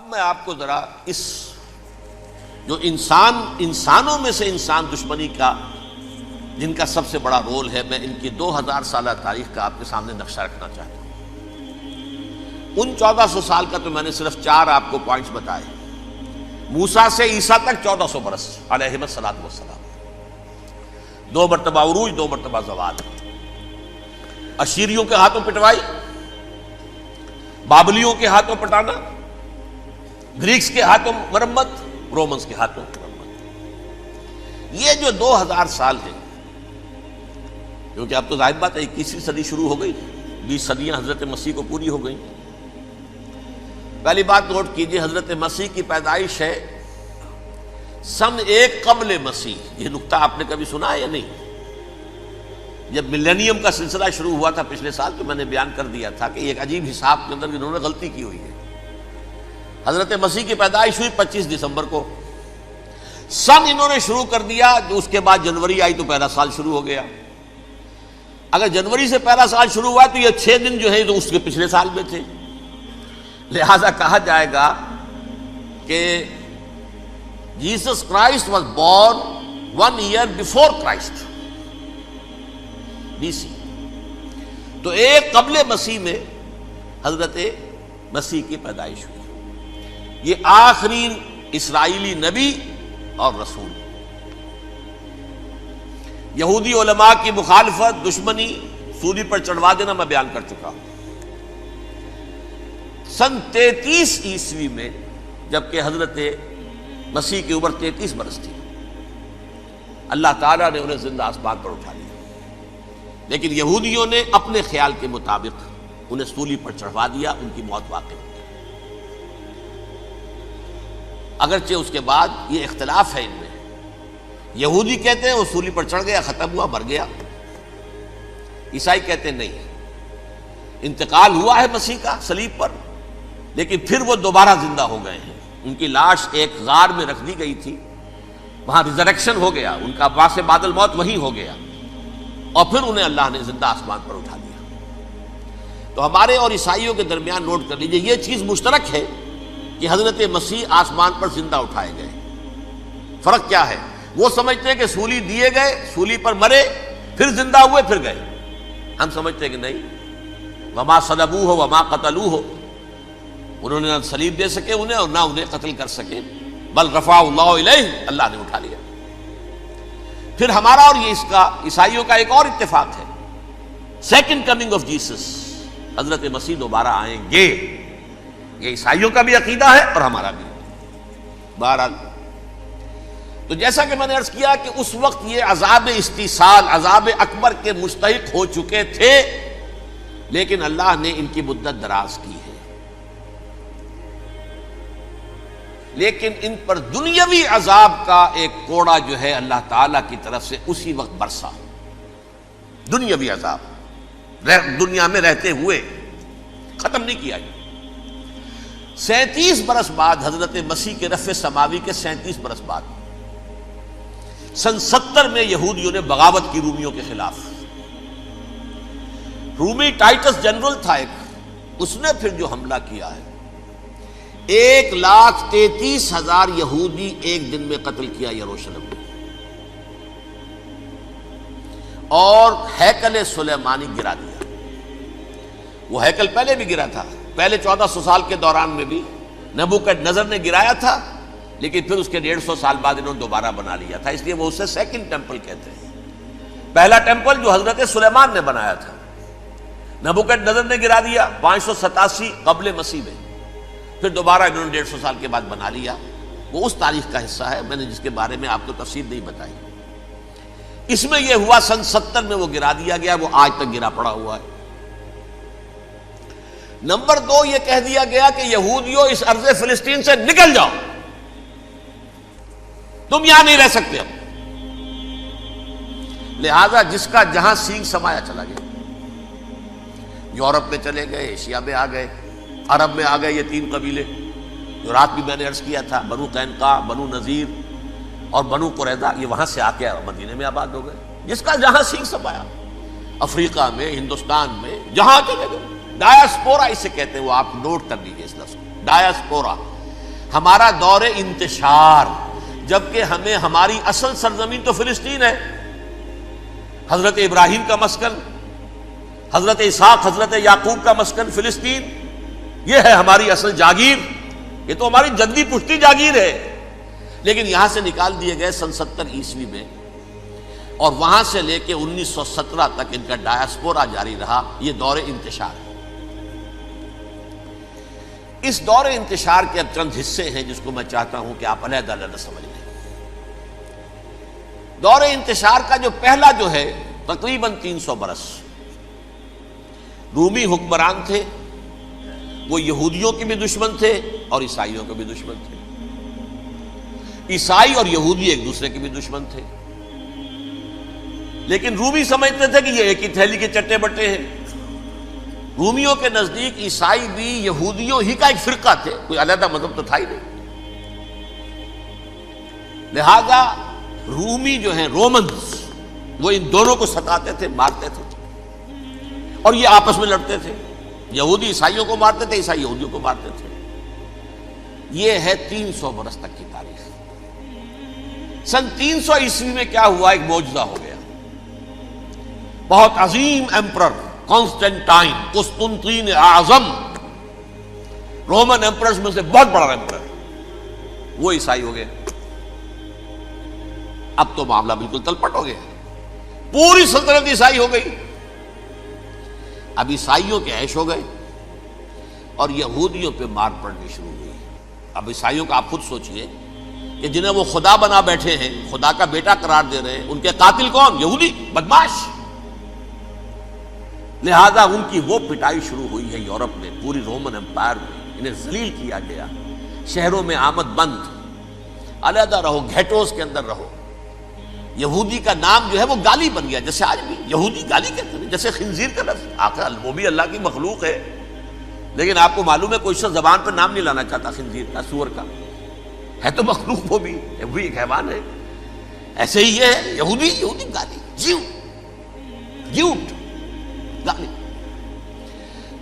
اب میں آپ کو ذرا اس جو انسانوں میں سے انسان دشمنی کا جن کا سب سے بڑا رول ہے، میں ان کی 2000 سالہ تاریخ کا آپ کے سامنے نقشہ رکھنا چاہتا ہوں۔ ان 1400 سال کا تو میں نے صرف 4 آپ کو پوائنٹس بتائے۔ موسیٰ سے عیسیٰ تک 1400 برس علیہ الصلوۃ والسلام، 2 مرتبہ عروج، 2 مرتبہ زوال، اشیریوں کے ہاتھوں پٹوائی، بابلیوں کے ہاتھوں پٹانا، گریکس کے ہاتھوں مرمت، رومنس کے ہاتھوں مرمت۔ یہ جو 2000 سال ہیں، کیونکہ اب تو ظاہر بات ہے 21ویں صدی شروع ہو گئی، 20 صدیاں حضرت مسیح کو پوری ہو گئی۔ پہلی بات نوٹ کیجئے، حضرت مسیح کی پیدائش ہے سن 1 قبل مسیح۔ یہ نقطہ آپ نے کبھی سنا ہے یا نہیں؟ جب ملینیم کا سلسلہ شروع ہوا تھا پچھلے سال، تو میں نے بیان کر دیا تھا کہ ایک عجیب حساب کے اندر انہوں نے غلطی کی ہوئی ہے۔ حضرت مسیح کی پیدائش ہوئی 25 دسمبر کو، سن انہوں نے شروع کر دیا، جو اس کے بعد جنوری آئی تو پہلا سال شروع ہو گیا۔ اگر جنوری سے پہلا سال شروع ہوا تو یہ 6 دن جو ہے تو اس کے پچھلے سال میں تھے، لہذا کہا جائے گا کہ Jesus Christ was born 1 year before Christ, BC۔ تو 1 قبل مسیح میں حضرت مسیح کی پیدائش ہوئی۔ یہ آخری اسرائیلی نبی اور رسول۔ یہودی علماء کی مخالفت، دشمنی، سولی پر چڑھوا دینا میں بیان کر چکا ہوں۔ سن 33 عیسوی میں، جبکہ حضرت مسیح کی عمر 33 برس تھی، اللہ تعالیٰ نے انہیں زندہ آسمان پر اٹھا لیا، لیکن یہودیوں نے اپنے خیال کے مطابق انہیں سولی پر چڑھوا دیا، ان کی موت واقع ہو گئی۔ اگرچہ اس کے بعد یہ اختلاف ہے ان میں، یہودی کہتے ہیں وہ سولی پر چڑھ گیا، ختم ہوا، مر گیا۔ عیسائی کہتے ہیں نہیں، انتقال ہوا ہے مسیح کا صلیب پر، لیکن پھر وہ دوبارہ زندہ ہو گئے ہیں۔ ان کی لاش ایک غار میں رکھ دی گئی تھی، وہاں ریزریکشن ہو گیا، ان کا باعث بعد الموت وہی ہو گیا، اور پھر انہیں اللہ نے زندہ آسمان پر اٹھا دیا۔ تو ہمارے اور عیسائیوں کے درمیان نوٹ کر لیجئے، یہ چیز مشترک ہے کہ حضرت مسیح آسمان پر زندہ اٹھائے گئے۔ فرق کیا ہے؟ وہ سمجھتے ہیں کہ سولی دیے گئے، سولی پر مرے، پھر زندہ ہوئے، پھر گئے۔ ہم سمجھتے ہیں کہ نہیں، وما صلبوہ وما قتلوہ، انہوں نے نہ صلیب دے سکے انہیں اور نہ انہیں قتل کر سکے، بل رفعہ اللہ الیہ، اللہ نے اٹھا لیا۔ پھر ہمارا اور یہ اس کا عیسائیوں کا ایک اور اتفاق ہے، سیکنڈ کمنگ آف جیسس، حضرت مسیح دوبارہ آئیں گے۔ یہ عیسائیوں کا بھی عقیدہ ہے اور ہمارا بھی۔ بہرحال تو جیسا کہ میں نے عرض کیا کہ اس وقت یہ عذاب استیصال، عذاب اکبر کے مستحق ہو چکے تھے، لیکن اللہ نے ان کی مدت دراز کی ہے، لیکن ان پر دنیاوی عذاب کا ایک کوڑا جو ہے اللہ تعالیٰ کی طرف سے اسی وقت برسا۔ دنیاوی عذاب دنیا میں رہتے ہوئے ختم نہیں کیا۔ 37 برس بعد، حضرت مسیح کے رفع سماوی کے 37 برس بعد، سن 70 میں یہودیوں نے بغاوت کی رومیوں کے خلاف۔ رومی ٹائٹس جنرل تھا ایک، اس نے پھر جو حملہ کیا ہے، 1,33,000 یہودی ایک دن میں قتل کیا یروشلم میں، اور ہیکل سلیمانی گرا دیا۔ وہ ہیکل پہلے بھی گرا تھا، پہلے 1400 سال کے دوران میں بھی نبوکڈنیزر نے گرایا تھا، لیکن پھر اس کے 150 سال بعد انہوں نے دوبارہ بنا لیا تھا، اس لیے وہ اسے سیکنڈ ٹیمپل کہتے ہیں۔ پہلا ٹیمپل جو حضرت سلیمان نے بنایا تھا، نبوکڈنیزر نے گرا دیا 587 قبل مسیح میں، پھر دوبارہ انہوں نے 150 سال کے بعد بنا لیا۔ وہ اس تاریخ کا حصہ ہے، میں نے جس کے بارے میں آپ کو تفصیل نہیں بتائی۔ اس میں یہ ہوا سن 70 میں وہ گرا دیا گیا، وہ آج تک گرا پڑا ہوا ہے۔ نمبر 2، یہ کہہ دیا گیا کہ یہودیوں اس ارض فلسطین سے نکل جاؤ، تم یہاں نہیں رہ سکتے اب۔ لہذا جس کا جہاں سینگ سمایا چلا گیا، یورپ میں چلے گئے، ایشیا میں آ گئے، عرب میں آ گئے، یہ 3 قبیلے جو رات بھی میں نے عرض کیا تھا، بنو قینقاع، بنو نذیر اور بنو قریظہ، یہ وہاں سے آ کے مدینے میں آباد ہو گئے۔ جس کا جہاں سینگ سمایا، افریقہ میں، ہندوستان میں، جہاں چلے گئے۔ ڈایاسپورا اسے کہتے ہیں، وہ آپ نوٹ کر لیجیے اس لفظ کو، ڈایاسپورا، ہمارا دور انتشار، جبکہ ہمیں ہماری اصل سرزمین تو فلسطین ہے، حضرت ابراہیم کا مسکن، حضرت اسحاق حضرت یعقوب کا مسکن فلسطین، یہ ہے ہماری اصل جاگیر، یہ تو ہماری جدی پشتی جاگیر ہے، لیکن یہاں سے نکال دیے گئے سن 70 عیسوی میں، اور وہاں سے لے کے 1917 تک ان کا ڈایاسپورا جاری رہا۔ یہ دور انتشار ہے۔ اس دور انتشار کے اب چند حصے ہیں جس کو میں چاہتا ہوں کہ آپ علیحدہ علیحدہ سمجھ لیں۔ دور انتشار کا جو پہلا جو ہے تقریباً 300 برس، رومی حکمران تھے، وہ یہودیوں کے بھی دشمن تھے اور عیسائیوں کے بھی دشمن تھے۔ عیسائی اور یہودی ایک دوسرے کے بھی دشمن تھے، لیکن رومی سمجھتے تھے کہ یہ ایک ہی تھیلی کے چٹے بٹے ہیں۔ رومیوں کے نزدیک عیسائی بھی یہودیوں ہی کا ایک فرقہ تھے، کوئی علیحدہ مذہب تو تھا ہی نہیں۔ لہذا رومی جو ہیں رومنز، وہ ان دونوں کو ستاتے تھے، مارتے تھے، اور یہ آپس میں لڑتے تھے۔ یہودی عیسائیوں کو مارتے تھے، عیسائی یہودیوں کو مارتے تھے۔ یہ ہے 300 برس تک کی تاریخ۔ سن 300 عیسوی میں کیا ہوا؟ ایک معجزہ ہو گیا۔ بہت عظیم ایمپرر کانسٹینٹائن، قسطنطین اعظم، رومن ایمپررز میں سے بہت بڑا ایمپرر، وہ عیسائی ہو گئے۔ اب تو معاملہ بالکل تلپٹ ہو گیا، پوری سلطنت عیسائی ہو گئی۔ اب عیسائیوں کے عیش ہو گئے اور یہودیوں پہ مار پڑنی شروع ہوئی۔ اب عیسائیوں کا آپ خود سوچئے کہ جنہیں وہ خدا بنا بیٹھے ہیں، خدا کا بیٹا قرار دے رہے ہیں، ان کے قاتل کون؟ یہودی بدماش۔ لہذا ان کی وہ پٹائی شروع ہوئی ہے یورپ میں، پوری رومن امپائر میں انہیں ذلیل کیا گیا۔ شہروں میں آمد بند، علیحدہ رہو، گھیٹوز کے اندر رہو۔ یہودی کا نام جو ہے وہ گالی بن گیا، جیسے آج بھی یہودی گالی کہتے ہیں، جیسے خنزیر کا لفظ، آخر وہ بھی اللہ کی مخلوق ہے، لیکن آپ کو معلوم ہے کوئی شخص زبان پر نام نہیں لانا چاہتا خنزیر کا، سور کا، ہے تو مخلوق وہ بھی ایک حیوان ہے۔ ایسے ہی یہ ہے یہودی گالی، جیوٹ گالی۔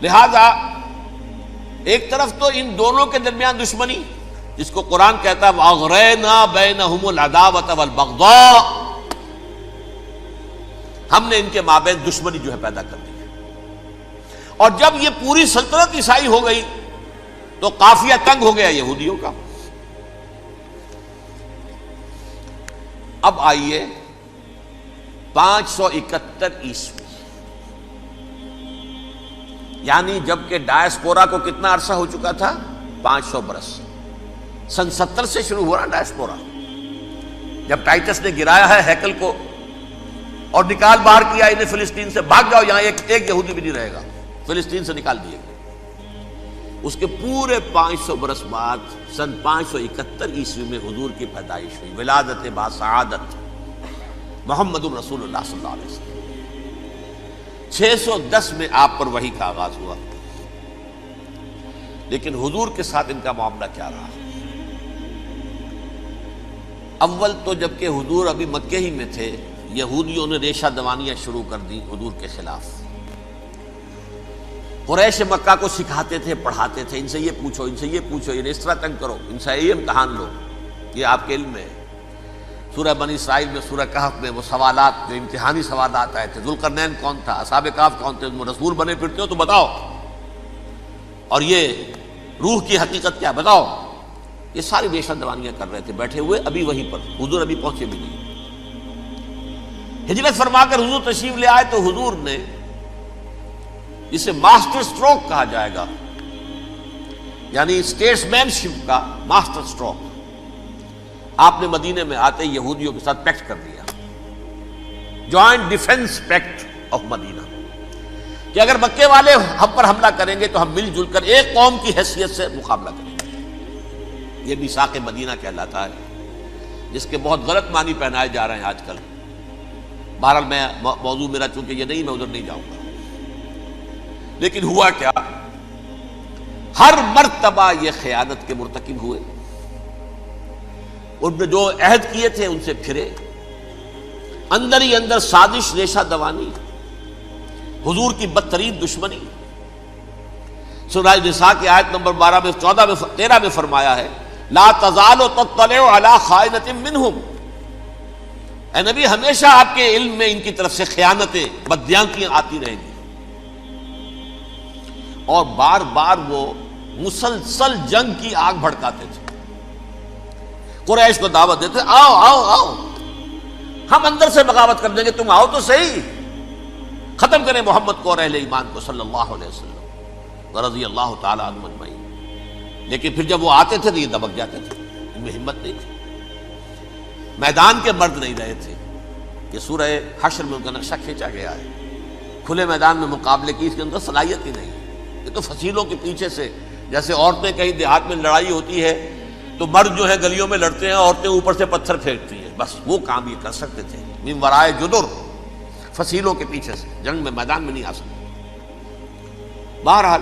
لہذا ایک طرف تو ان دونوں کے درمیان دشمنی، جس کو قرآن کہتا ہے وَأَغْرَيْنَا بَيْنَهُمُ الْعَدَاوَةَ وَالْبَغْضَاءَ، ہم نے ان کے مابین دشمنی جو ہے پیدا کر دی ہے۔ اور جب یہ پوری سلطنت عیسائی ہو گئی تو قافیہ تنگ ہو گیا یہودیوں کا۔ اب آئیے 571 عیسوی، یعنی جب کہ ڈایاسپورا کو کتنا عرصہ ہو چکا تھا؟ 500 برس۔ سن 70 سے شروع ہوا ڈایاسپورا، جب ٹائٹس نے گرایا ہے ہیکل کو اور نکال باہر کیا انہیں فلسطین سے، بھاگ جاؤ یہاں ایک یہودی بھی نہیں رہے گا، فلسطین سے نکال دیے گئے۔ اس کے پورے 500 برس بعد سن 571 عیسوی میں حضور کی پیدائش ہوئی، ولادت باسعادت محمد رسول اللہ صلی اللہ علیہ وسلم۔ 610 میں آپ پر وحی کا آغاز ہوا، لیکن حضور کے ساتھ ان کا معاملہ کیا رہا؟ اول تو جبکہ حضور ابھی مکے ہی میں تھے، یہودیوں نے ریشہ دوانیاں شروع کر دی حضور کے خلاف۔ قریش مکہ کو سکھاتے تھے، پڑھاتے تھے، ان سے یہ پوچھو، ان سے یہ پوچھو، انہیں اس طرح تنگ کرو، ان سے یہ امتحان لو، یہ آپ کے علم میں ہے۔ سورہ بنی اسرائیل میں، سورہ کہف میں وہ سوالات، جو امتحانی سوالات آئے تھے، ذوالقرنین کون تھا، اصحاب کہف کون تھے، تم رسول بنے پھرتے ہو تو بتاؤ، اور یہ روح کی حقیقت کیا بتاؤ۔ یہ ساری ریشہ دوانیاں کر رہے تھے بیٹھے ہوئے، ابھی وہیں پر، حضور ابھی پہنچے بھی نہیں۔ ہجرت فرما کر حضور تشریف لے آئے تو حضور نے، جسے ماسٹر سٹروک کہا جائے گا، یعنی اسٹیٹس مین شپ کا ماسٹر سٹروک، آپ نے مدینے میں آتے یہودیوں کے ساتھ پیکٹ کر دیا، جوائنٹ ڈیفنس پیکٹ آف مدینہ، کہ اگر مکے والے ہم پر حملہ کریں گے تو ہم مل جل کر ایک قوم کی حیثیت سے مقابلہ کریں گے۔ یہ میثاق مدینہ کہلاتا ہے، جس کے بہت غلط معنی پہنائے جا رہے ہیں آج کل۔ بہرحال میں موضوع میرا چونکہ یہ نہیں، میں ادھر نہیں جاؤں گا۔ لیکن ہوا کیا؟ ہر مرتبہ یہ خیانت کے مرتکب ہوئے، ان نے جو عہد کیے تھے ان سے پھرے، اندر ہی اندر سازش، ریشہ دوانی، حضور کی بدترین دشمنی۔ سورہ نساء کی آیت نمبر 12 میں 14 میں 13 میں فرمایا ہے لا تزال تطلع علی خائنۃ منہم، اے نبی ہمیشہ آپ کے علم میں ان کی طرف سے خیانتیں، بددیانتیاں آتی رہیں گی. اور بار بار وہ مسلسل جنگ کی آگ بھڑکاتے تھے. قریش کو دعوت دیتے، آؤ آؤ آؤ ہم اندر سے بغاوت کر دیں گے، تم آؤ تو صحیح، ختم کریں محمد کو اور اہل ایمان کو صلی اللہ علیہ وسلم رضی اللہ تعالی عنہم اجمعین. لیکن پھر جب وہ آتے تھے تو یہ دبک جاتے تھے، ان میں ہمت نہیں تھی، میدان کے مرد نہیں رہے تھے. یہ سورہ حشر میں ان کا نقشہ کھینچا گیا ہے. کھلے میدان میں مقابلے کی اس کے اندر صلاحیت ہی نہیں. یہ تو فصیلوں کے پیچھے سے، جیسے عورتیں کہیں دیہات میں لڑائی ہوتی ہے تو مرد جو ہے گلیوں میں لڑتے ہیں، عورتیں اوپر سے پتھر پھینکتی ہیں، بس وہ کام یہ کر سکتے تھے. من ورائے جدر، فصیلوں کے پیچھے سے، جنگ میں میدان میں نہیں آ سکتے. بہرحال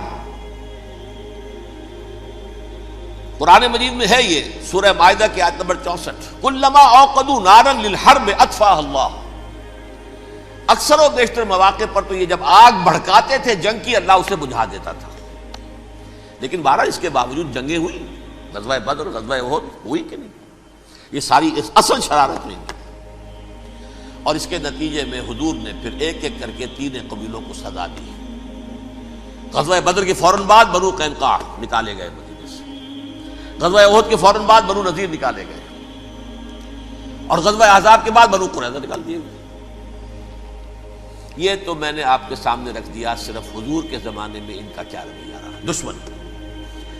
قرآن مجید میں ہے یہ سورہ مائدہ کی آیت نمبر 64، کلما اوقدوا نارا للحرب اطفاها اللہ. اکثر و بیشتر مواقع پر تو یہ جب آگ بھڑکاتے تھے جنگ کی، اللہ اسے بجھا دیتا تھا. لیکن بہرحال اس کے باوجود جنگیں ہوئی، غزوہ بدر، غزوہ احد ہوئی کہ نہیں. یہ ساری اس اصل شرارت ہوئی، اور اس کے نتیجے میں حضور نے پھر ایک ایک کر کے 3 قبیلوں کو سزا دی. غزوہ بدر کے فوراً بعد بنو قینقاع نکالے گئے مدینے سے، غزوہ احد کے فوراً بعد بنو نذیر نکالے گئے، اور غزوہ احزاب کے بعد بنو قریظہ نکال دیے گئے. یہ تو میں نے آپ کے سامنے رکھ دیا صرف حضور کے زمانے میں ان کا کیا رویہ رہا. دشمن،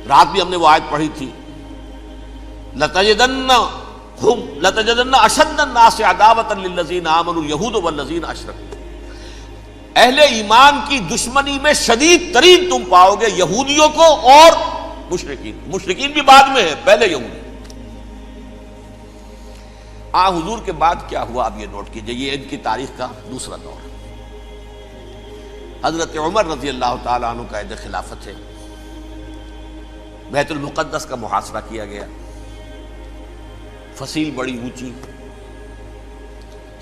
رات بھی ہم نے وہ آیت پڑھی تھی، لَتَجِدَنَّ أَشَدَّ النَّاسِ عَدَاوَةً لِلَّذِينَ آمَنُوا الْيَهُودُ وَالَّذِينَ أَشْرَكُوا. اہل ایمان کی دشمنی میں شدید ترین تم پاؤ گے یہودیوں کو اور مشرکین. مشرکین بھی بعد میں ہے، پہلے یہودی. حضور کے بعد کیا ہوا اب یہ نوٹ کیجئے، یہ ان کی تاریخ کا دوسرا دور. حضرت عمر رضی اللہ تعالیٰ عنہ کا عہد خلافت ہے. بیت المقدس کا محاصرہ کیا گیا، فصیل بڑی اونچی،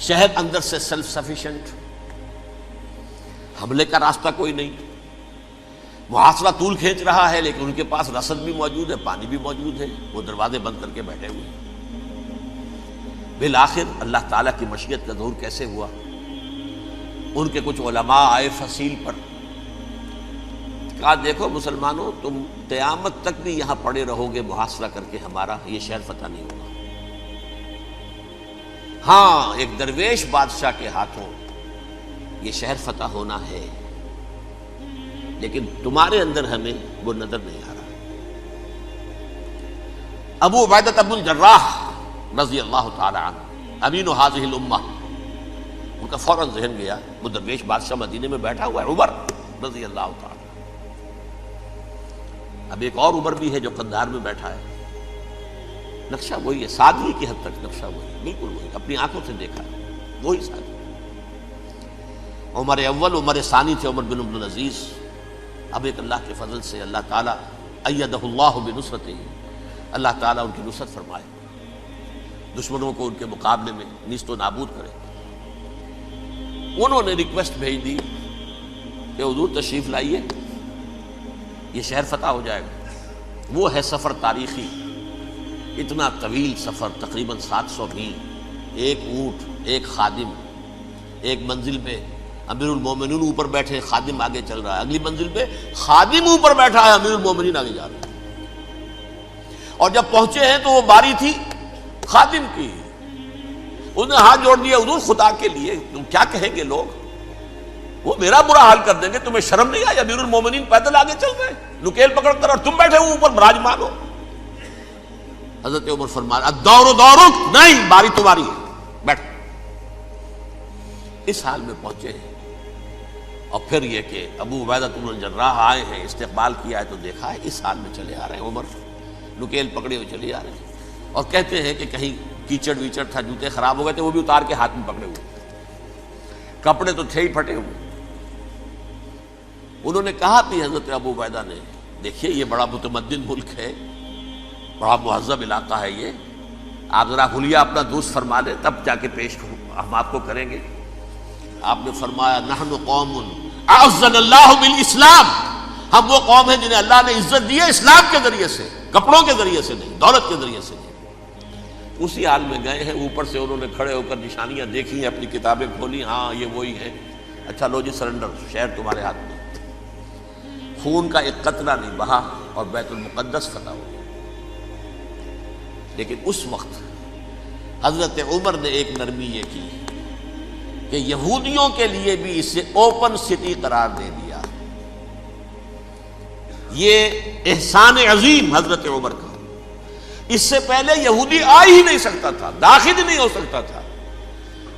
شہر اندر سے سیلف سفیشینٹ، حملے کا راستہ کوئی نہیں. محاصرہ طول کھینچ رہا ہے لیکن ان کے پاس رسد بھی موجود ہے، پانی بھی موجود ہے، وہ دروازے بند کر کے بیٹھے ہوئے ہیں. بالآخر اللہ تعالیٰ کی مشیت کا ظہور کیسے ہوا؟ ان کے کچھ علماء آئے فصیل پر، کہا دیکھو مسلمانوں، تم قیامت تک بھی یہاں پڑے رہو گے محاصرہ کر کے، ہمارا یہ شہر فتح نہیں ہوگا. ہاں ایک درویش بادشاہ کے ہاتھوں یہ شہر فتح ہونا ہے، لیکن تمہارے اندر ہمیں وہ نظر نہیں آ رہا. ابو عبیدہ بن الجراح رضی اللہ تعالی عنہ، امین هذه الامہ، ان کا فوراً ذہن گیا وہ درویش بادشاہ مدینے میں بیٹھا ہوا ہے، عمر رضی اللہ تعالی. اب ایک اور عمر بھی ہے جو قندھار میں بیٹھا ہے. نقشہ وہی ہے، سادگی کی حد تک نقشہ وہی ہے، بالکل وہی، اپنی آنکھوں سے دیکھا ہے، وہی سادگی. عمر اول، عمر ثانی تھے عمر بن عبد العزیز. اب ایک اللہ کے فضل سے اللہ تعالیٰ ایدہ اللہ بنصرتہ، اللہ تعالیٰ ان کی نصرت فرمائے، دشمنوں کو ان کے مقابلے میں نیست و نابود کرے. انہوں نے ریکویسٹ بھیج دی کہ حضور تشریف لائیے، یہ شہر فتح ہو جائے گا. وہ ہے سفر تاریخی، اتنا طویل سفر، تقریباً 700 میل، ایک اونٹ، ایک خادم، ایک منزل پہ امیر المومنین اوپر بیٹھے، خادم آگے چل رہا ہے، اگلی منزل پہ خادم اوپر بیٹھا ہے، امیر المومنین آگے جا رہے ہیں. اور جب پہنچے ہیں تو وہ باری تھی خادم کی. انہوں نے ہاتھ جوڑ دیا، حضور خدا کے لیے تم کیا کہیں گے لوگ، وہ میرا برا حال کر دیں گے، تمہیں شرم نہیں آئی؟ امیر المومنین پیدل آگے چل رہے ہیں نکیل پکڑ کر، اور تم بیٹھے ہو اوپر براجمان ہو. حضرت عمر فرمایا الدور دورک، نہیں باری تمہاری ہے، بیٹھ. اس حال میں پہنچے ہیں. اور پھر یہ کہ ابو عبیدہ بن الجراح آئے ہیں، استقبال کیا ہے تو دیکھا ہے اس حال میں چلے آ رہے ہیں. عمر نکیل پکڑے ہوئے چلے آ رہے ہیں، اور کہتے ہیں کہ کہیں کیچڑ ویچڑ تھا، جوتے خراب ہو گئے تھے، وہ بھی اتار کے ہاتھ میں پکڑے ہوئے، کپڑے تو تھے ہی پھٹے ہوئے. انہوں نے کہا بھی حضرت ابو عبیدہ نے، دیکھیے یہ بڑا متمدن ملک ہے، بڑا مہذب علاقہ ہے، یہ آپ ذرا حلیہ اپنا درست فرما لیں تب جا کے پیش ہم آپ کو کریں گے. آپ نے فرمایا نحن قوم اعزنا اللہ بالاسلام، ہم وہ قوم ہیں جنہیں اللہ نے عزت دی ہے اسلام کے ذریعے سے. کپڑوں کے ذریعے سے نہیں، دولت کے ذریعے سے نہیں۔ اسی حال میں گئے ہیں، اوپر سے انہوں نے کھڑے ہو کر نشانیاں دیکھی ہیں، اپنی کتابیں کھولی، ہاں یہ وہی ہے، اچھا لو جی سرنڈر، شہر تمہارے ہاتھ میں۔ خون کا ایک قطرہ نہیں بہا اور بیت المقدس فتح ہو گیا۔ لیکن اس وقت حضرت عمر نے ایک نرمی یہ کی کہ یہودیوں کے لیے بھی اسے اوپن سٹی قرار دے دیا۔ یہ احسان عظیم حضرت عمر کا۔ اس سے پہلے یہودی آ ہی نہیں سکتا تھا، داخل ہی نہیں ہو سکتا تھا،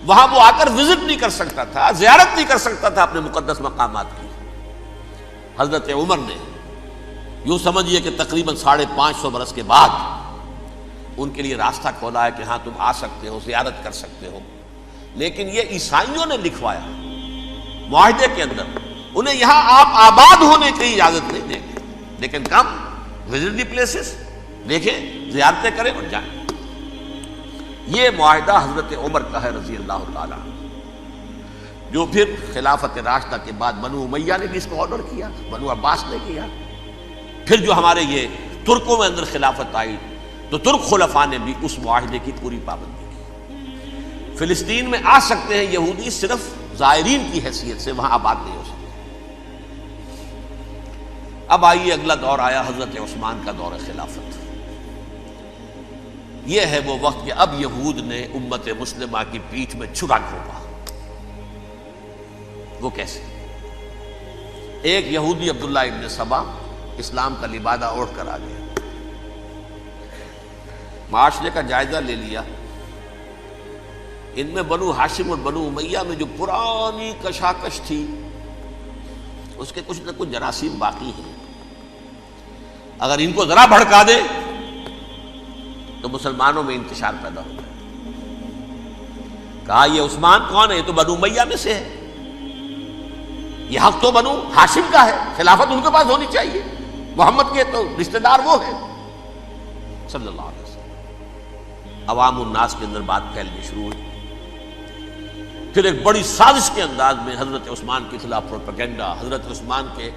وہاں وہ آ کر وزٹ نہیں کر سکتا تھا، زیارت نہیں کر سکتا تھا اپنے مقدس مقامات کی۔ حضرت عمر نے یوں سمجھیے کہ تقریباً 550 برس کے بعد ان کے لیے راستہ کھولا ہے کہ ہاں تم آ سکتے ہو، زیارت کر سکتے ہو۔ لیکن یہ عیسائیوں نے لکھوایا معاہدے کے اندر، انہیں یہاں آپ آباد ہونے کی اجازت نہیں دیں گے، لیکن کم وزٹ دی پلیسز، دیکھیں زیارتیں کریں اور جائیں۔ یہ معاہدہ حضرت عمر کا ہے رضی اللہ تعالیٰ، جو پھر خلافت راشدہ کے بعد بنو امیہ نے بھی اس کو آرڈر کیا، بنو عباس نے کیا۔ پھر جو ہمارے یہ ترکوں میں اندر خلافت آئی تو ترک خلفاء نے بھی اس معاہدے کی پوری پابندی کی۔ فلسطین میں آ سکتے ہیں یہودی صرف زائرین کی حیثیت سے، وہاں آباد نہیں ہو سکتے۔ اب آئیے اگلا دور آیا حضرت عثمان کا دور خلافت۔ یہ ہے وہ وقت کہ اب یہود نے امت مسلمہ کی پیٹھ میں چھرا گھونپا۔ وہ کیسے؟ ایک یہودی عبداللہ ابن سبا اسلام کا لبادہ اوڑھ کر آ گیا، معاشرے کا جائزہ لے لیا، ان میں بنو ہاشم اور بنو امیہ میں جو پرانی کشاکش تھی اس کے کچھ نہ کچھ جراثیم باقی ہیں، اگر ان کو ذرا بھڑکا دے تو مسلمانوں میں انتشار پیدا ہو گیا۔ کہا یہ عثمان کون ہے؟ یہ تو بنو امیہ میں سے ہے، یہ حق تو بنو ہاشم کا ہے، خلافت ان کے پاس ہونی چاہیے، محمد کے تو رشتہ دار وہ ہیں صلی اللہ علیہ وسلم۔ عوام الناس کے اندر بات پھیلنی شروع ہوئی۔ پھر ایک بڑی سازش کے انداز میں حضرت عثمان کے خلاف پروپیگنڈا، حضرت عثمان کے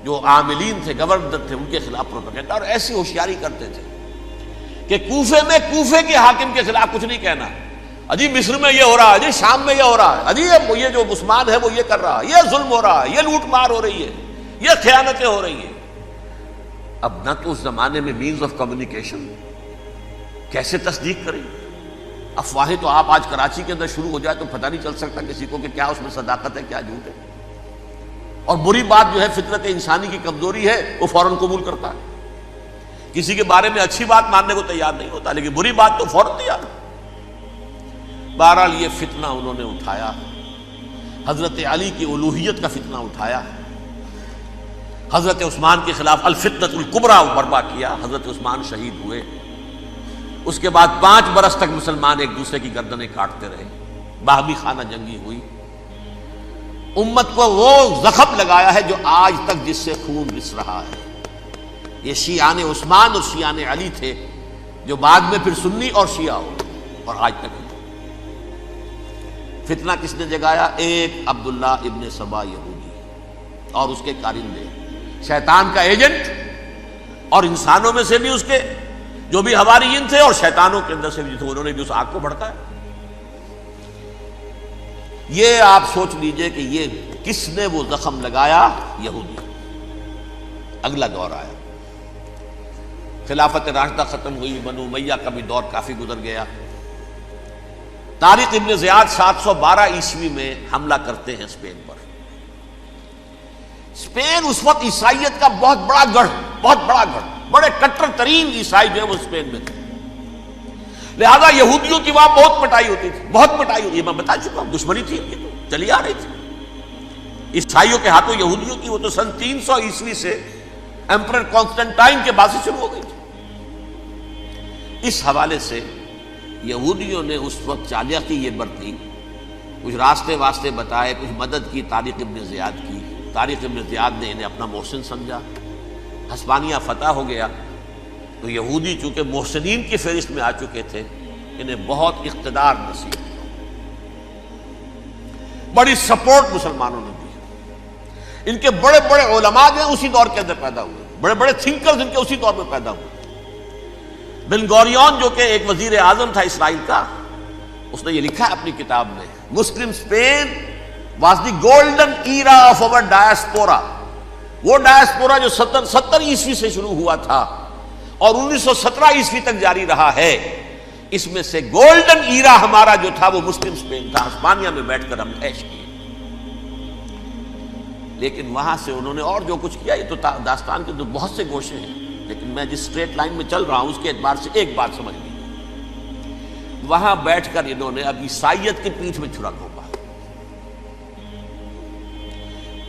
جو عاملین تھے، گورنر تھے، ان کے خلاف پروپیگنڈا، اور ایسی ہوشیاری کرتے تھے کہ کوفے میں کوفے کے حاکم کے خلاف کچھ نہیں کہنا، اجی مصر میں یہ ہو رہا ہے، اجی شام میں یہ ہو رہا ہے، اجی یہ جو عثمان ہے وہ یہ کر رہا ہے، یہ ظلم ہو رہا ہے، یہ لوٹ مار ہو رہی ہے، یہ خیانتیں ہو رہی ہیں۔ اب نہ تو اس زمانے میں مینز آف کمیونیکیشن، کیسے تصدیق کریں؟ افواہیں تو آپ آج کراچی کے اندر شروع ہو جائے تو پتہ نہیں چل سکتا کسی کو کہ کیا اس میں صداقت ہے کیا جھوٹ ہے، اور بری بات جو ہے فطرت انسانی کی کمزوری ہے وہ فوراً قبول کرتا ہے، کسی کے بارے میں اچھی بات ماننے کو تیار نہیں ہوتا لیکن بری بات تو فوراً تیار۔ بہرحال یہ فتنہ انہوں نے اٹھایا، حضرت علی کی الوہیت کا فتنہ اٹھایا، حضرت عثمان کے خلاف الفتنۃ الکبریٰ برپا کیا، حضرت عثمان شہید ہوئے۔ اس کے بعد 5 برس تک مسلمان ایک دوسرے کی گردنیں کاٹتے رہے، باہمی خانہ جنگی ہوئی، امت کو وہ زخم لگایا ہے جو آج تک جس سے خون رس رہا ہے۔ یہ شیعان عثمان اور شیعان علی تھے جو بعد میں پھر سنی اور شیعہ ہو، اور آج تک فتنہ کس نے جگایا؟ ایک عبداللہ ابن سبا یہودی اور اس کے کارندے، شیطان کا ایجنٹ، اور انسانوں میں سے بھی اس کے جو بھی حواریین تھے اور شیطانوں کے اندر سے بھی تھے، انہوں نے بھی اس آگ کو بھڑکایا۔ یہ آپ سوچ لیجئے کہ یہ کس نے وہ زخم لگایا؟ یہودی۔ اگلا دور آیا، خلافت راشدہ ختم ہوئی، بنو امیہ کا بھی دور کافی گزر گیا۔ طارق ابن زیاد 712 عیسوی میں حملہ کرتے ہیں اسپین پر۔ اسپین اس وقت عیسائیت کا بہت بڑا گڑھ، بڑے کٹر ترین عیسائی جو ہے وہ اسپین میں تھے، لہذا یہودیوں کی وہاں بہت پٹائی ہوتی تھی، یہ میں بتا چکا ہوں، دشمنی تھی ان کی تو چلی آ رہی تھی عیسائیوں کے ہاتھوں یہودیوں کی۔ وہ تو سن 300 عیسوی سے ایمپرر کانسٹنٹائن کے بعد سے شروع ہو گئی تھی۔ اس حوالے سے یہودیوں نے اس وقت چالاکی یہ برتی، کچھ راستے واسطے بتائے، کچھ مدد کی طارق ابن زیاد کی۔ طارق ابن زیاد نے انہیں اپنا محسن سمجھا، ہسپانیہ فتح ہو گیا تو یہودی چونکہ محسنین کی فہرست میں آ چکے تھے، انہیں بہت اقتدار نصیب، بڑی سپورٹ مسلمانوں نے دی۔ ان کے بڑے بڑے علماء جو ہیں اسی دور کے اندر پیدا ہوئے، بڑے بڑے تھنکرز ان کے اسی دور میں پیدا ہوئے۔ بن گوریون جو کہ ایک وزیر اعظم تھا اسرائیل کا، اس نے یہ لکھا ہے اپنی کتاب میں، Muslim Spain was the golden era of our diaspora. وہ ڈائسپورا جو 70 عیسوی سے شروع ہوا تھا اور 1917 عیسوی تک جاری رہا ہے، اس میں سے گولڈن ایرا ہمارا جو تھا وہ مسلم اسپین تھا. ہسپانیہ میں بیٹھ کر ہم عیش کیے، لیکن وہاں سے انہوں نے اور جو کچھ کیا، یہ تو داستان کے تو بہت سے گوشے ہیں، لیکن میں جس اسٹریٹ لائن میں چل رہا ہوں اس کے اعتبار سے ایک بات سمجھ لیجیے. وہاں بیٹھ کر انہوں نے اب عیسائیت کی پیٹھ میں چھرا گھونپا،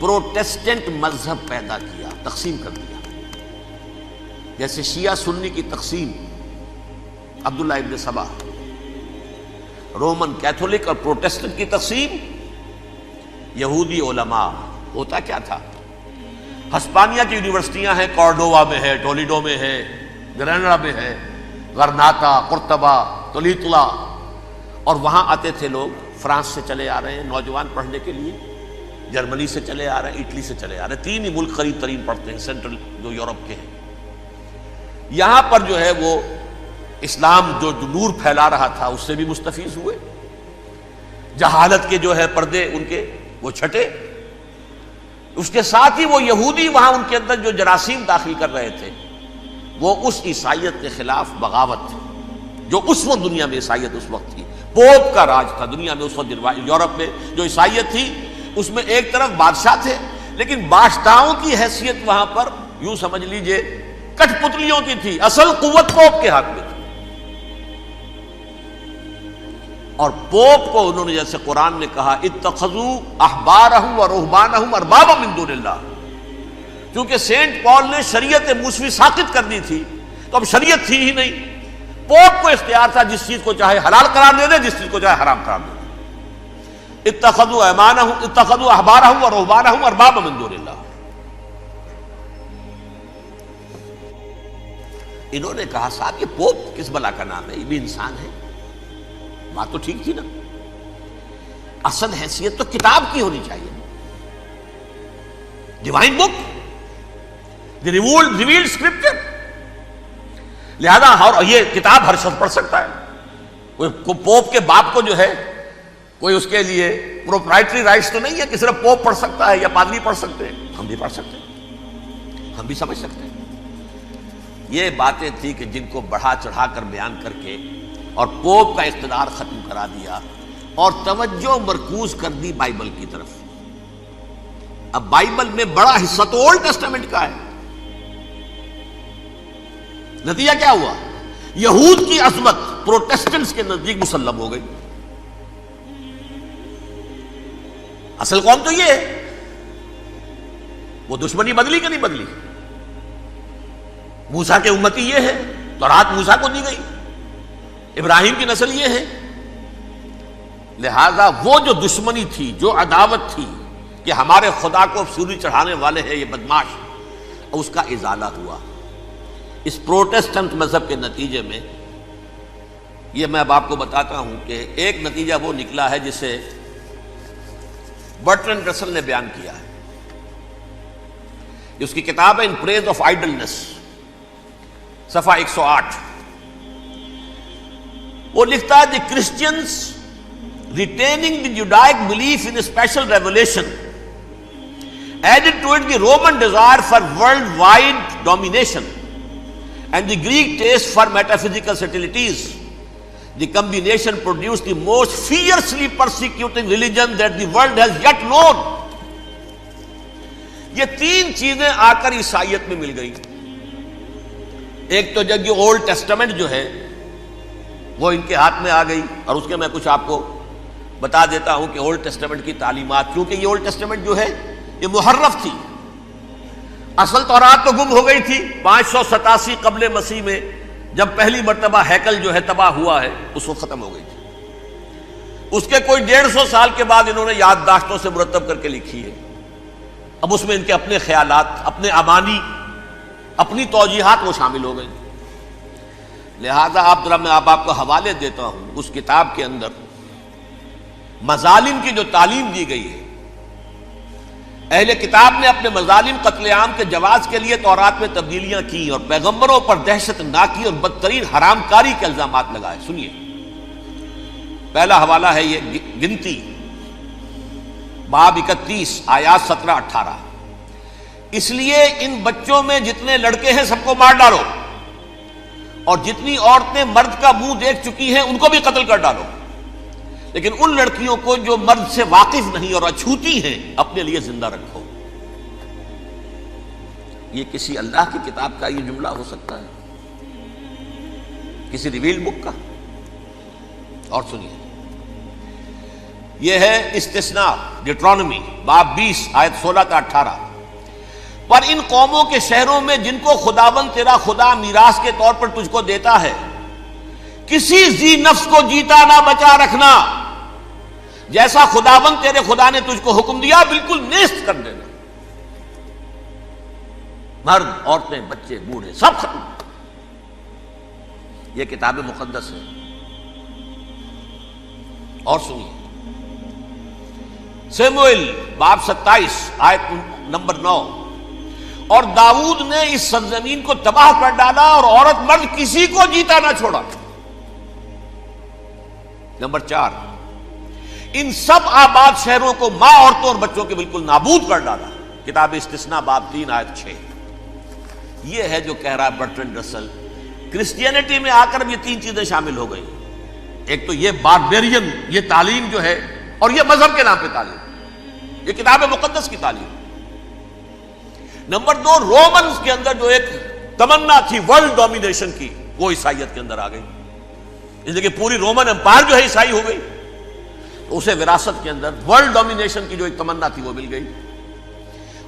پروٹیسٹنٹ مذہب پیدا کیا، تقسیم کر دیا. جیسے شیعہ سنی کی تقسیم، عبداللہ ابن سبا، رومن کیتھولک اور پروٹیسٹنٹ کی تقسیم، یہودی علماء. ہوتا کیا تھا؟ ہسپانیہ کی یونیورسٹیاں ہیں، کارڈووا میں ہے، ٹولیڈو میں ہے، گریناڈا میں ہے، غرناطہ، قرطبہ، تولیتلا، اور وہاں آتے تھے لوگ. فرانس سے چلے آ رہے ہیں نوجوان پڑھنے کے لیے، جرمنی سے چلے آ رہے ہیں، اٹلی سے چلے آ رہے ہیں. 3 ہی ملک قریب ترین پڑھتے ہیں سینٹرل جو یورپ کے ہیں. یہاں پر جو ہے وہ اسلام جو نور پھیلا رہا تھا اس سے بھی مستفیض ہوئے. جہالت کے جو ہے پردے ان کے وہ چھٹے. اس کے ساتھ ہی وہ یہودی وہاں ان کے اندر جو جراثیم داخل کر رہے تھے وہ اس عیسائیت کے خلاف بغاوت تھی جو اس وقت دنیا میں عیسائیت اس وقت تھی. پوپ کا راج تھا دنیا میں اس وقت. یورپ میں جو عیسائیت تھی اس میں ایک طرف بادشاہ تھے، لیکن بادشاہوں کی حیثیت وہاں پر یوں سمجھ لیجئے کٹ پتلیوں کی تھی، اصل قوت پوپ کے ہاتھ میں تھی. اور پوپ کو انہوں نے جیسے قرآن نے کہا اتخذوا احبارهم ورهبانهم اربابا من دون اللہ، کیونکہ سینٹ پال نے شریعت موسوی ساقط کر دی تھی تو اب شریعت تھی ہی نہیں. پوپ کو اختیار تھا جس چیز کو چاہے حلال قرار دے دے، جس چیز کو چاہے حرام قرار دے دے. اتخذوا احبارهم ورهبانهم اربابا من دون اللہ. انہوں نے کہا صاحب یہ پوپ کس بلا کا نام ہے، یہ بھی انسان ہے. بات تو ٹھیک تھی نا، اصل حیثیت تو کتاب کی ہونی چاہیے، ڈیوائن بک، دی ریویلڈ اسکرپچر. لہذا اور یہ کتاب ہر شخص پڑھ سکتا ہے. کوئی پوپ کے باپ کو جو ہے کوئی اس کے لیے پروپرائٹری رائٹس تو نہیں ہے کہ صرف پوپ پڑھ سکتا ہے یا پادری پڑھ سکتے ہیں. ہم بھی پڑھ سکتے ہیں، ہم بھی سمجھ سکتے ہیں. یہ باتیں تھی کہ جن کو بڑھا چڑھا کر بیان کر کے اور پوپ کا اقتدار ختم کرا دیا اور توجہ مرکوز کر دی بائبل کی طرف. اب بائبل میں بڑا حصہ تو اولڈ ٹیسٹامنٹ کا ہے. نتیجہ کیا ہوا؟ یہود کی عظمت پروٹیسٹنٹس کے نزدیک مسلم ہو گئی. اصل قوم تو یہ ہے، وہ دشمنی بدلی کہ نہیں بدلی؟ موسیٰ کے امتی یہ ہے، تورات موسیٰ کو دی گئی، ابراہیم کی نسل یہ ہے. لہذا وہ جو دشمنی تھی، جو عداوت تھی کہ ہمارے خدا کو سولی چڑھانے والے ہیں یہ بدماش، اس کا ازالہ ہوا. اس پروٹیسٹنٹ مذہب کے نتیجے میں یہ میں اب آپ کو بتاتا ہوں کہ ایک نتیجہ وہ نکلا ہے جسے برٹرنڈ رسل نے بیان کیا ہے. اس کی کتاب ہے ان پریز آف آئیڈلنس، صفحہ 108. وہ لکھتا ہے the Christians retaining the Judaic belief in special revelation added to it the Roman desire for worldwide domination and the Greek taste for metaphysical subtleties. The combination produced the most fiercely persecuting religion that the world has yet known. یہ 3 چیزیں آ کر عیسائیت میں مل گئی. ایک تو جب یہ اولڈ ٹیسٹمنٹ جو ہے وہ ان کے ہاتھ میں آ گئی، اور اس کے میں کچھ آپ کو بتا دیتا ہوں کہ اولڈ ٹیسٹمنٹ کی تعلیمات، کیونکہ یہ اولڈ ٹیسٹمنٹ جو ہے یہ محرف تھی. اصل تورات تو گم ہو گئی تھی 587 قبل مسیح میں، جب پہلی مرتبہ ہیکل جو ہے تباہ ہوا ہے، اس وقت ختم ہو گئی تھی. اس کے کوئی 150 سال کے بعد انہوں نے یادداشتوں سے مرتب کر کے لکھی ہے. اب اس میں ان کے اپنے خیالات، اپنے امانی، اپنی توجیحات وہ شامل ہو گئی. لہذا میں آپ کو حوالے دیتا ہوں اس کتاب کے اندر مظالم کی جو تعلیم دی گئی ہے اہل کتاب نے اپنے مظالم قتل عام کے جواز کے لیے تورات میں تبدیلیاں کی اور پیغمبروں پر دہشت ناکی اور بدترین حرام کاری کے الزامات لگائے. سنیے، پہلا حوالہ ہے یہ گنتی باب 31 آیات 17-18. اس لیے ان بچوں میں جتنے لڑکے ہیں سب کو مار ڈالو، اور جتنی عورتیں مرد کا منہ دیکھ چکی ہیں ان کو بھی قتل کر ڈالو، لیکن ان لڑکیوں کو جو مرد سے واقف نہیں اور اچھوتی ہیں اپنے لیے زندہ رکھو. یہ کسی اللہ کی کتاب کا یہ جملہ ہو سکتا ہے؟ کسی ریویل بک کا؟ اور سنیے، یہ ہے استثناء ڈیٹرانومی باب 20 آیت 16-18. پر ان قوموں کے شہروں میں جن کو خداوند تیرا خدا میراث کے طور پر تجھ کو دیتا ہے، کسی ذی نفس کو جیتا نہ بچا رکھنا، جیسا خداوند تیرے خدا نے تجھ کو حکم دیا بالکل نیست کر دینا. مرد، عورتیں، بچے، بوڑھے سب ختم. یہ کتاب مقدس ہے. اور سنیے، سموئیل باب 27 آیت نمبر 9. اور داؤد نے اس سرزمین کو تباہ کر ڈالا اور عورت مرد کسی کو جیتا نہ چھوڑا. نمبر 4، ان سب آباد شہروں کو ماں، عورتوں اور بچوں کے بالکل نابود کر ڈالا. کتاب استثناء باب 3 آیت 6. یہ ہے جو کہہ رہا ہے برٹرنڈ رسل، کرسچینٹی میں آ کر اب یہ تین چیزیں شامل ہو گئی. ایک تو یہ باربیرین یہ تعلیم جو ہے، اور یہ مذہب کے نام پہ تعلیم، یہ کتاب مقدس کی تعلیم. نمبر 2، رومنز کے اندر جو ایک تمنا تھی ورلڈ ڈومینیشن کی، وہ عیسائیت کے اندر آ گئی. اس لیے کہ پوری رومن امپائر جو ہے عیسائی ہو گئی، تو اسے وراثت کے اندر ورلڈ ڈومینیشن کی جو ایک تمنا تھی وہ مل گئی.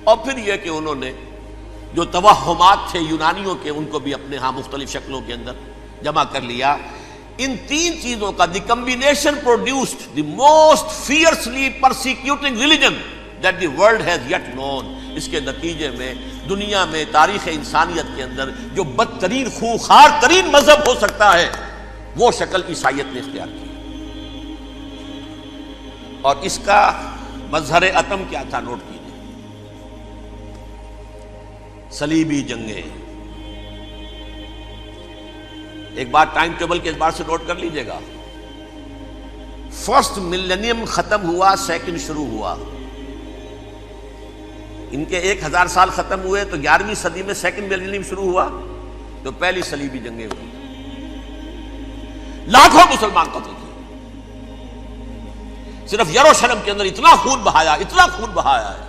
اور پھر یہ کہ انہوں نے جو توہمات تھے یونانیوں کے، ان کو بھی اپنے ہاں مختلف شکلوں کے اندر جمع کر لیا. ان تین چیزوں کا the combination produced the most fiercely persecuting religion that the world has yet known. اس کے نتیجے میں دنیا میں تاریخ انسانیت کے اندر جو بدترین خوخار ترین مذہب ہو سکتا ہے وہ شکل عیسائیت نے اختیار کی. اور اس کا مظہر عتم کیا تھا؟ نوٹ کیجیے، صلیبی جنگیں. ایک بات ٹائم ٹیبل کے اعتبار سے نوٹ کر لیجئے گا. فرسٹ ملینیم ختم ہوا، سیکنڈ شروع ہوا. ان کے 1000 سال ختم ہوئے تو 11ویں صدی میں سیکنڈ ملینیم شروع ہوا، تو پہلی صلیبی جنگیں ہوئی. لاکھوں مسلمان قتل کیے. صرف یروشلم کے اندر اتنا خون بہایا ہے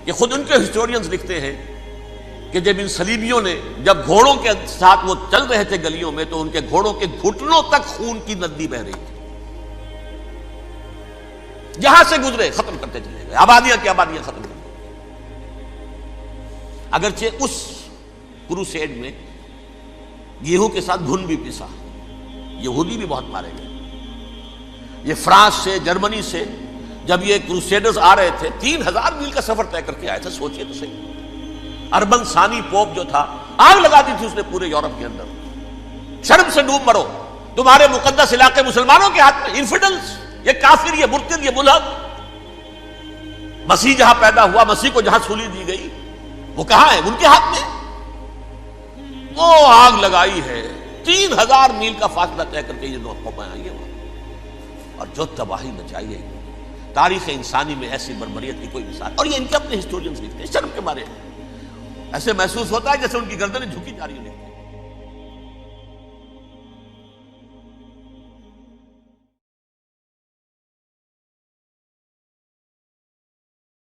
کہ خود ان کے ہسٹورینز لکھتے ہیں کہ جب ان صلیبیوں نے جب گھوڑوں کے ساتھ وہ چل رہے تھے گلیوں میں، تو ان کے گھوڑوں کے گھٹنوں تک خون کی ندی بہ رہی تھی. جہاں سے گزرے ختم کرتے چلے گئے، آبادیاں کی آبادیاں ختم کر دی. اگرچہ اس کروسیڈ میں گیہوں کے ساتھ گھن بھی پسا، یہودی بھی بہت مارے گئے. یہ فرانس سے، جرمنی سے جب یہ کروسیڈرز آ رہے تھے، 3000 میل کا سفر طے کر کے آئے تھے. سوچئے تو صحیح. اربن ثانی پوپ جو تھا، آگ لگا دی تھی اس نے پورے یورپ کے اندر. شرم سے ڈوب مرو، تمہارے مقدس علاقے مسلمانوں کے ہاتھ میں. انفیڈلز، یہ کافر، یہ مرتد، یہ ملحد. مسیح جہاں پیدا ہوا، مسیح کو جہاں سولی دی گئی، وہ کہاں ہے؟ ان کے ہاتھ میں. وہ آگ لگائی ہے، 3000 میل کا فاصلہ طے کر کے یہ قومیں آئی ہیں، اور جو تباہی مچائی ہے. تاریخ انسانی میں ایسی بربریت کی کوئی مثال. اور یہ ان کے اپنے ہسٹورینز لکھتے ہیں. شرم کے مارے ایسے محسوس ہوتا ہے جیسے ان کی گردنیں جھکی جا رہی ہیں.